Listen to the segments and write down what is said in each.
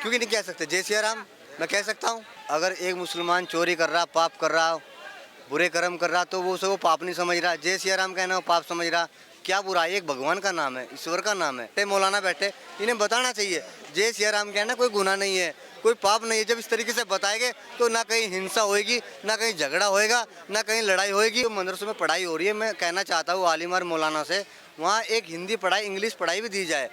क्योंकि नहीं कह सकते जय सिया राम? मैं कह सकता हूँ। अगर एक मुसलमान चोरी कर रहा, पाप कर रहा, बुरे कर्म कर रहा, तो वो उसे वो पाप नहीं समझ रहा। जय सिया राम कहना वो पाप समझ रहा। क्या बुरा है? एक भगवान का नाम है, ईश्वर का नाम है। मौलाना बैठे, इन्हें बताना चाहिए जय सिया राम कहना कोई गुनाह नहीं है, कोई पाप नहीं है। जब इस तरीके से बताएंगे तो ना कहीं हिंसा होएगी, ना कहीं झगड़ा होएगा, ना कहीं लड़ाई होएगी। तो मदरसों में पढ़ाई हो रही है, मैं कहना चाहता हूँ आलिम और मौलाना से, वहाँ एक हिंदी पढ़ाई, इंग्लिश पढ़ाई भी दी जाए।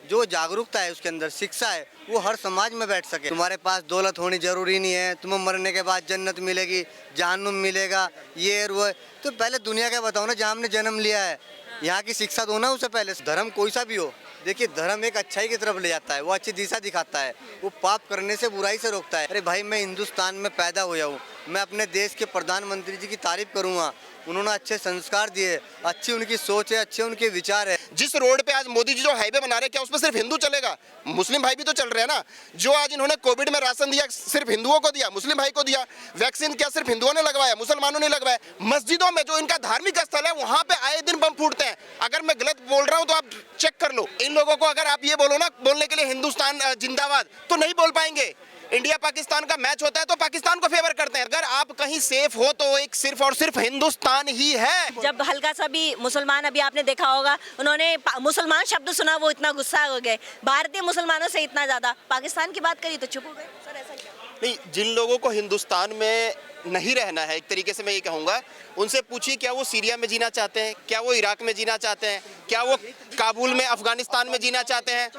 जो जागरूकता है उसके अंदर, शिक्षा है, वो हर समाज में बैठ सके। तुम्हारे पास दौलत होनी जरूरी नहीं है, तुम्हें मरने के बाद जन्नत मिलेगी, जहन्नुम मिलेगा, ये और वो। तो पहले दुनिया का बताओ ना, जहाँ हमने जन्म लिया है, यहाँ की शिक्षा दो ना उसे पहले। धर्म कोई सा भी हो, देखिए धर्म एक अच्छाई की तरफ ले जाता है, वो अच्छी दिशा दिखाता है, वो पाप करने से, बुराई से रोकता है। अरे भाई, मैं हिंदुस्तान में पैदा हुआ हूँ, मैं अपने देश के प्रधानमंत्री जी की तारीफ करूँगा। उन्होंने अच्छे संस्कार दिए, अच्छी उनकी सोच है, अच्छे उनके विचार है। जिस रोड पे आज मोदी जी जो हाईवे बना रहे हैं, क्या उसमें सिर्फ हिंदू चलेगा? मुस्लिम भाई भी तो चल रहे हैं ना। जो आज इन्होंने कोविड में राशन दिया, सिर्फ हिंदुओं को दिया, मुस्लिम भाई को दिया। वैक्सीन क्या सिर्फ हिंदुओं ने लगवाया, मुसलमानों ने लगवाया? मस्जिदों में जो इनका धार्मिक स्थल है, वहां पे आए दिन बम फूटते हैं। अगर मैं गलत बोल रहा हूं तो आप चेक कर लो। इन लोगों को अगर आप ये बोलो ना, बोलने के लिए हिंदुस्तान जिंदाबाद, तो नहीं बोल पाएंगे। इंडिया पाकिस्तान का मैच होता है तो पाकिस्तान को फेवर करते हैं। अगर आप कहीं सेफ हो तो एक सिर्फ और सिर्फ हिंदुस्तान ही है। जब हल्का सा भी मुसलमान, अभी आपने देखा होगा, उन्होंने मुसलमान शब्द सुना, वो इतना गुस्सा हो गए। भारतीय मुसलमानों से इतना ज्यादा पाकिस्तान की बात करी तो चुप हो गए। सर ऐसा क्या? नहीं, जिन लोगों को हिंदुस्तान में नहीं रहना है, एक तरीके से मैं ये कहूँगा, उनसे पूछिए क्या वो सीरिया में जीना चाहते हैं, क्या वो इराक में जीना चाहते हैं, क्या वो काबुल में, अफगानिस्तान में जीना चाहते हैं,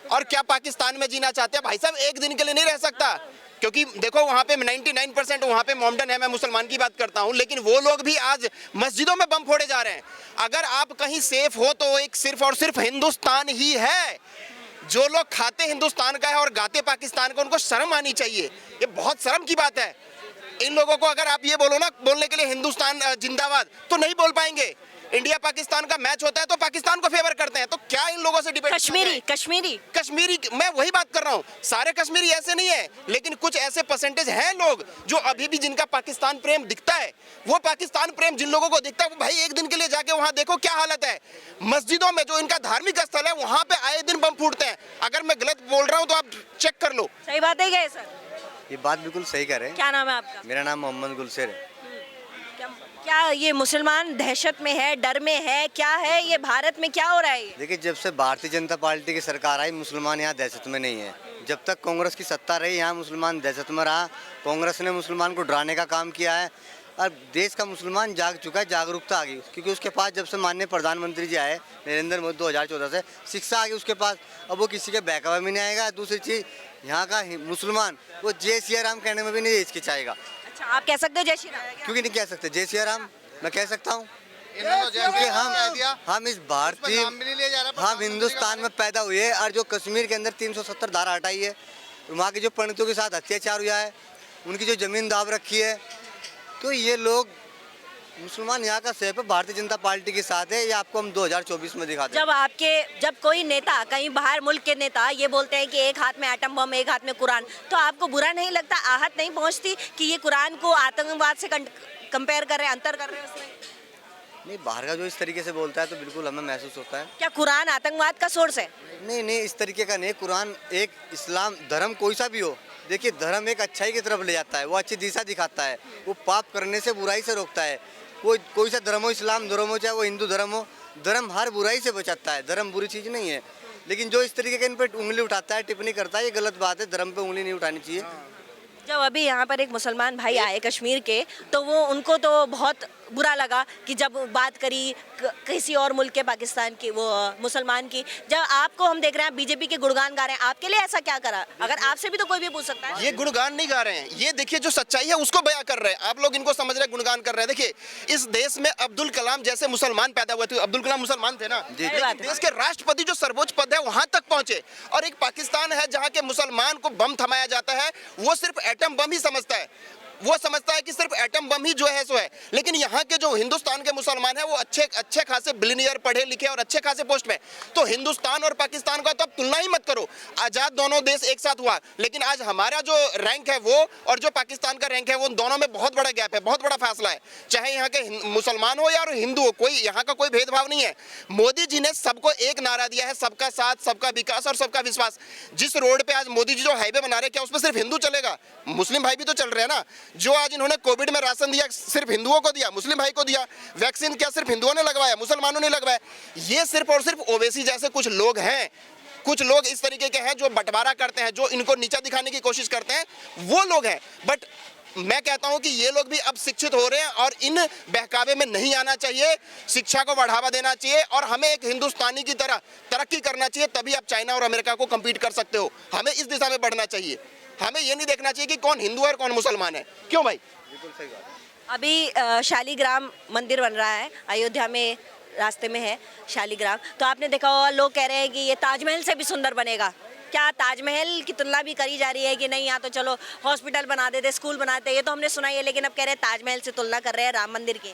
और क्या पाकिस्तान में जीना चाहते हैं। भाई साहब, एक दिन के लिए नहीं रह सकता, क्योंकि देखो वहाँ पे 99% वहाँ पे मोमडन है। मैं मुसलमान की बात करता हूँ, लेकिन वो लोग भी आज मस्जिदों में बम फोड़े जा रहे हैं। अगर आप कहीं सेफ हो तो एक सिर्फ और सिर्फ हिंदुस्तान ही है। जो लोग खाते हिंदुस्तान का है और गाते पाकिस्तान का, उनको शर्म आनी चाहिए। ये बहुत शर्म की बात है। इन लोगों को अगर आप ये बोलो ना, बोलने के लिए हिंदुस्तान जिंदाबाद, तो नहीं बोल पाएंगे। इंडिया पाकिस्तान का मैच होता है तो पाकिस्तान को फेवर करते हैं। तो क्या इन लोगों से डिबेट? कश्मीरी, मैं वही बात कर रहा हूँ। सारे कश्मीरी ऐसे नहीं है, लेकिन कुछ ऐसे परसेंटेज हैं लोग जो अभी भी, जिनका पाकिस्तान प्रेम दिखता है। वो पाकिस्तान प्रेम जिन लोगों को दिखता है, वो भाई एक दिन के लिए जाके वहाँ देखो क्या हालत है। मस्जिदों में जो इनका धार्मिक स्थल है, वहाँ पे आए दिन बम फूटते हैं। अगर मैं गलत बोल रहा हूँ तो आप चेक कर लो। सही बात है क्या सर? ये बात बिल्कुल सही कह रहे हैं। क्या नाम है आपका? मेरा नाम मोहम्मद गुलशेर है। क्या ये मुसलमान दहशत में है, डर में है, क्या है ये? भारत में क्या हो रहा है? देखिए, जब से भारतीय जनता पार्टी की सरकार आई, मुसलमान यहाँ दहशत में नहीं है। जब तक कांग्रेस की सत्ता रही, यहाँ मुसलमान दहशत में रहा। कांग्रेस ने मुसलमान को डराने का काम किया है, और देश का मुसलमान जाग चुका है, जागरूकता आ गई। क्योंकि उसके पास जब से माननीय प्रधानमंत्री जी आए नरेंद्र मोदी 2014 से, शिक्षा आ गई उसके पास। अब वो किसी के बहकावे में नहीं आएगा। दूसरी चीज़, यहाँ का मुसलमान वो जय सिया राम कहने में भी नहीं हिचकिचाएगा। अच्छा, आप कह सकते हो जय श्री राम? क्योंकि नहीं कह सकते जय सिया राम? मैं कह सकता हूँ, क्योंकि हम इस भारतीय, हम हिंदुस्तान में पैदा हुए हैं। और जो कश्मीर के अंदर 370 धारा हटाई है, वहाँ के जो पंडितों के साथ अत्याचार हुआ है, उनकी जो जमीन दाब रखी है, तो ये लोग मुसलमान यहाँ का सेफ है, भारतीय जनता पार्टी के साथ है। ये आपको हम 2024 में दिखाते हैं। जब कोई नेता, कहीं बाहर मुल्क के नेता ये बोलते हैं कि एक हाथ में एटम बम, एक हाथ में कुरान, तो आपको बुरा नहीं लगता, आहत नहीं पहुंचती कि ये कुरान को आतंकवाद से कंपेयर कर रहे हैं, अंतर कर रहे हैं उसमें? नहीं, बाहर का जो इस तरीके से बोलता है तो बिल्कुल हमें महसूस होता है। क्या कुरान आतंकवाद का सोर्स है? नहीं, इस तरीके का नहीं। कुरान एक, इस्लाम धर्म कोई सा भी हो, देखिए धर्म एक अच्छाई की तरफ ले जाता है, वो अच्छी दिशा दिखाता है, वो पाप करने से, बुराई से रोकता है। वो कोई सा धर्म हो, इस्लाम धर्म हो, चाहे वो हिंदू धर्म हो, धर्म हर बुराई से बचाता है। धर्म बुरी चीज़ नहीं है। लेकिन जो इस तरीके के इन पर उंगली उठाता है, टिप्पणी करता है, ये गलत बात है। धर्म पे उंगली नहीं उठानी चाहिए। जब अभी यहाँ पर एक मुसलमान भाई आए कश्मीर के, तो वो, उनको तो बहुत बुरा लगा कि जब बात करी किसी और मुल्क के, पाकिस्तान की, वो मुसलमान की। जब आपको हम देख रहे हैं बीजेपी के गुणगान गा रहे हैं, आपके लिए ऐसा क्या करा? अगर आपसे भी तो कोई भी पूछ सकता है। ये गुणगान नहीं गा रहे हैं, ये देखिए जो सच्चाई है उसको बयां कर रहे हैं। आप लोग इनको समझ रहे हैं गुणगान कर रहे हैं। देखिए, इस देश में अब्दुल कलाम जैसे मुसलमान पैदा हुए थे। अब्दुल कलाम मुसलमान थे ना, देश के राष्ट्रपति जो सर्वोच्च पद है वहां तक पहुंचे। और एक पाकिस्तान है जहां के मुसलमान को बम थमाया जाता है, वो सिर्फ एटम बम ही समझता है। वो समझता है कि सिर्फ एटम बम ही जो है सो है। लेकिन यहाँ के जो हिंदुस्तान के मुसलमान हैं, वो अच्छे खासे बिलियनियर, पढ़े लिखे और अच्छे खासे पोस्ट में। तो हिंदुस्तान और पाकिस्तान का तो आप तुलना ही मत करो। आजाद दोनों देश एक साथ हुआ, लेकिन आज हमारा जो रैंक है वो और जो पाकिस्तान का रैंक है वो दोनों में बहुत बड़ा गैप है, बहुत बड़ा फासला है। चाहे यहाँ के मुसलमान हो या हिंदू हो, कोई यहाँ का कोई भेदभाव नहीं है। मोदी जी ने सबको एक नारा दिया है, सबका साथ, सबका विकास और सबका विश्वास। जिस रोड पे आज मोदी जी जो हाईवे बना रहे हैं, क्या उसमें सिर्फ हिंदू चलेगा? मुस्लिम भाई भी तो चल रहे हैं ना। जो आज इन्होंने कोविड में राशन दिया, सिर्फ हिंदुओं को दिया, मुस्लिम भाई को दिया। वैक्सीन क्या सिर्फ हिंदुओं ने लगवाया, मुसलमानों ने लगवाया? ये सिर्फ और सिर्फ ओवैसी जैसे कुछ लोग हैं, कुछ लोग इस तरीके के हैं जो बंटवारा करते हैं, जो इनको नीचा दिखाने की कोशिश करते हैं, वो लोग हैं। बट मैं कहता हूं कि ये लोग भी अब शिक्षित हो रहे हैं और इन बहकावे में नहीं आना चाहिए। शिक्षा को बढ़ावा देना चाहिए और हमें एक हिंदुस्तानी की तरह तरक्की करना चाहिए, तभी आप चाइना और अमेरिका को compete कर सकते हो। हमें इस दिशा में बढ़ना चाहिए। हमें ये नहीं देखना चाहिए कि कौन हिंदू है और कौन मुसलमान है। क्यों भाई? बिल्कुल सही बात है। अभी शालीग्राम मंदिर बन रहा है, अयोध्या में रास्ते में है शालीग्राम। तो आपने देखा होगा लोग कह रहे हैं कि ये ताजमहल से भी सुंदर बनेगा। क्या ताजमहल की तुलना भी करी जा रही है कि नहीं, यहाँ तो चलो हॉस्पिटल बना देते, स्कूल बनाते, ये तो हमने सुना ही है, लेकिन अब कह रहे हैं ताजमहल से तुलना कर रहे हैं राम मंदिर की।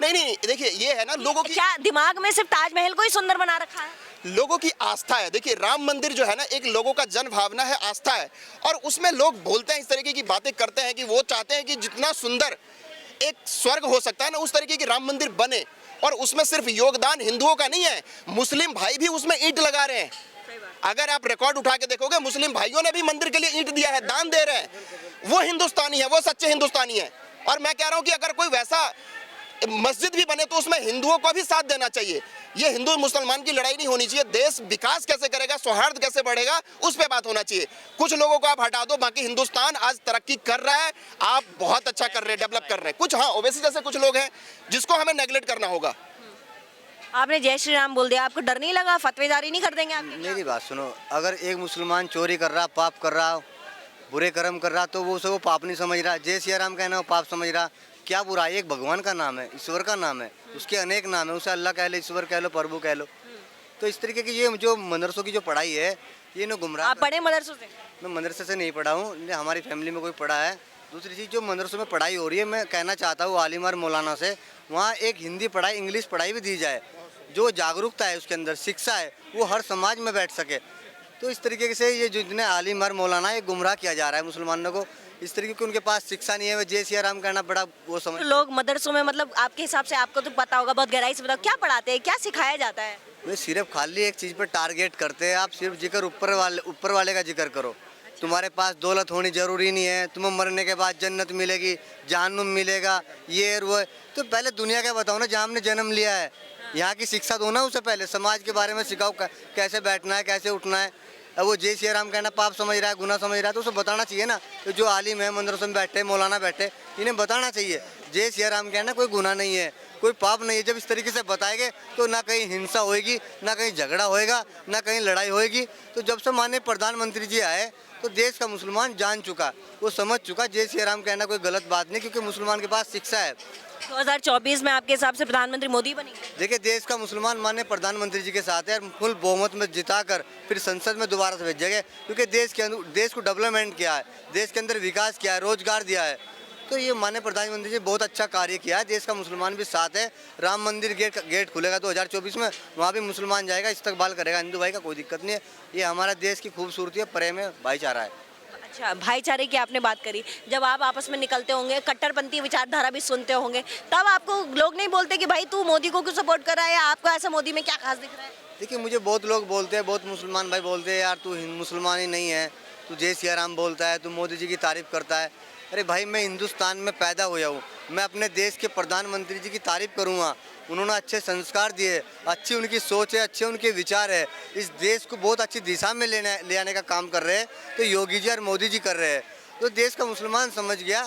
नहीं, देखिए ये है ना, लोगों की क्या दिमाग में सिर्फ ताजमहल को ही सुंदर बना रखा है? लोगों की आस्था है। देखिए राम मंदिर जो है ना, एक लोगों का जन भावना है, आस्था है, और उसमें लोग बोलते हैं, इस तरीके की बातें करते हैं कि वो चाहते हैं कि जितना सुंदर एक स्वर्ग हो सकता है ना, उस तरीके की राम मंदिर बने। और उसमें सिर्फ योगदान हिंदुओं का नहीं है, मुस्लिम भाई भी उसमें ईंट लगा रहे हैं। अगर आप रिकॉर्ड उठा के देखोगे, मुस्लिम भाइयों ने भी मंदिर के लिए ईंट दिया है, दान दे रहे हैं। वो हिंदुस्तानी है, वो सच्चे हिंदुस्तानी है। और मैं कह रहा हूं कि अगर कोई वैसा मस्जिद भी बने तो उसमें हिंदुओं को भी साथ देना चाहिए। ये हिंदू मुसलमान की लड़ाई नहीं होनी चाहिए। देश विकास कैसे करेगा, सौहार्द कैसे बढ़ेगा, उस पे बात होना चाहिए। कुछ लोगों को आप हटा दो, बाकी हिंदुस्तान आज तरक्की कर रहा है, आप बहुत अच्छा कर रहे हैं, डेवलप कर रहे हैं। कुछ हाँ ओवैसी जैसे कुछ लोग हैं जिसको हमें नेगलेक्ट करना होगा। आपने जय श्री राम बोल दिया, आपको डर नहीं लगा फतवे जारी नहीं कर देंगे आपके? मेरी बात सुनो, अगर एक मुसलमान चोरी कर रहा, पाप कर रहा, बुरे कर्म कर रहा, तो वो उसे वो पाप नहीं समझ रहा। जय सिया राम कहना वो पाप समझ रहा। क्या बुराई? एक भगवान का नाम है, ईश्वर का नाम है, उसके अनेक नाम है। उसे अल्लाह कह लो, ईश्वर कह लो, प्रभु कह लो। तो इस तरीके की ये जो मदरसों की जो पढ़ाई है, ये ना गुमराह। आप पढ़े मदरसों से? मैं मदरसे से नहीं पढ़ा हूँ, हमारी फैमिली में कोई पढ़ा है। दूसरी चीज़, जो मदरसों में पढ़ाई हो रही है, मैं कहना चाहता हूँ आलिम और मौलाना से, वहाँ एक हिंदी पढ़ाई, इंग्लिश पढ़ाई भी दी जाए। जो जागरूकता है उसके अंदर, शिक्षा है, वो हर समाज में बैठ सके। तो इस तरीके से ये जो जितने आलिम और मौलाना, ये गुमराह किया जा रहा है मुसलमानों को। इस तरीके की उनके पास शिक्षा नहीं है, वे जय सिया राम कहना बड़ा वो समझ। तो लोग मदरसों में, मतलब आपके हिसाब से, आपको तो पता होगा, बहुत गहराई से बताओ, क्या पढ़ाते हैं, क्या सिखाया जाता है? वे सिर्फ खाली एक चीज़ पर टारगेट करते हैं। आप सिर्फ जिक्र ऊपर वाले का जिक्र करो। तुम्हारे पास दौलत होनी जरूरी नहीं है, तुम्हें मरने के बाद जन्नत मिलेगी, जहन्नुम मिलेगा, ये और वो। तो पहले दुनिया का बताओ ना, जहाँ हमने जन्म लिया है, यहाँ की शिक्षा दो ना उसे। पहले समाज के बारे में सिखाओ, कैसे बैठना है, कैसे उठना है। अब वो जय सिया राम कहना पाप समझ रहा है, गुनाह समझ रहा है, तो उसे बताना चाहिए ना। तो जो आलिम है, मदरसे में बैठे, मौलाना बैठे, इन्हें बताना चाहिए जय सिया राम कहना कोई गुनाह नहीं है, कोई पाप नहीं है। जब इस तरीके से बताएंगे तो ना कहीं हिंसा होएगी, ना कहीं झगड़ा होएगा, ना कहीं लड़ाई होएगी। तो जब से माननीय प्रधानमंत्री जी आए, तो देश का मुसलमान जान चुका, वो समझ चुका जय सिया राम कहना कोई गलत बात नहीं, क्योंकि मुसलमान के पास शिक्षा है। 2024 में आपके हिसाब से प्रधानमंत्री मोदी बनेंगे? देखिए, देश का मुसलमान माननीय प्रधानमंत्री जी के साथ है, और फुल बहुमत में जिताकर फिर संसद में दोबारा से भेजेंगे, क्योंकि देश को डेवलपमेंट किया है, देश के अंदर विकास किया है, रोजगार दिया है। तो ये माननीय प्रधानमंत्री जी बहुत अच्छा कार्य किया है। देश का मुसलमान भी साथ है। राम मंदिर गेट खुलेगा 2024 में, वहाँ भी मुसलमान जाएगा, इस्तकबाल करेगा हिंदू भाई का, कोई दिक्कत नहीं है। ये हमारा देश की खूबसूरती है, प्रेम है, भाईचारा है। अच्छा, भाईचारे की आपने बात करी, जब आप आपस में निकलते होंगे, कट्टरपंथी विचारधारा भी सुनते होंगे, तब आपको लोग नहीं बोलते कि भाई तू मोदी को क्यों सपोर्ट कर रहा है, या आपको ऐसा मोदी में क्या खास दिख रहा है? देखिए, मुझे बहुत लोग बोलते हैं, बहुत मुसलमान भाई बोलते हैं, यार तू मुसलमान ही नहीं है, तू जय सिया राम बोलता है, तू मोदी जी की तारीफ करता है। अरे भाई, मैं हिंदुस्तान में पैदा हुआ हूँ, मैं अपने देश के प्रधानमंत्री जी की तारीफ करूँगा। उन्होंने अच्छे संस्कार दिए, अच्छी उनकी सोच है, अच्छे उनके विचार है, इस देश को बहुत अच्छी दिशा में ले आने का काम कर रहे हैं। तो योगी जी और मोदी जी कर रहे हैं। तो देश का मुसलमान समझ गया,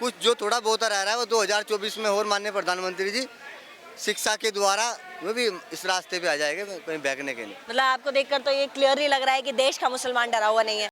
कुछ जो थोड़ा बहुत रह रहा है वो 2024 में और माननीय प्रधानमंत्री जी शिक्षा के द्वारा वो भी इस रास्ते पे आ जाएगा, कहीं बहकने के नहीं। मतलब आपको देखकर तो ये क्लियरली लग रहा है कि देश का मुसलमान डरा हुआ नहीं है।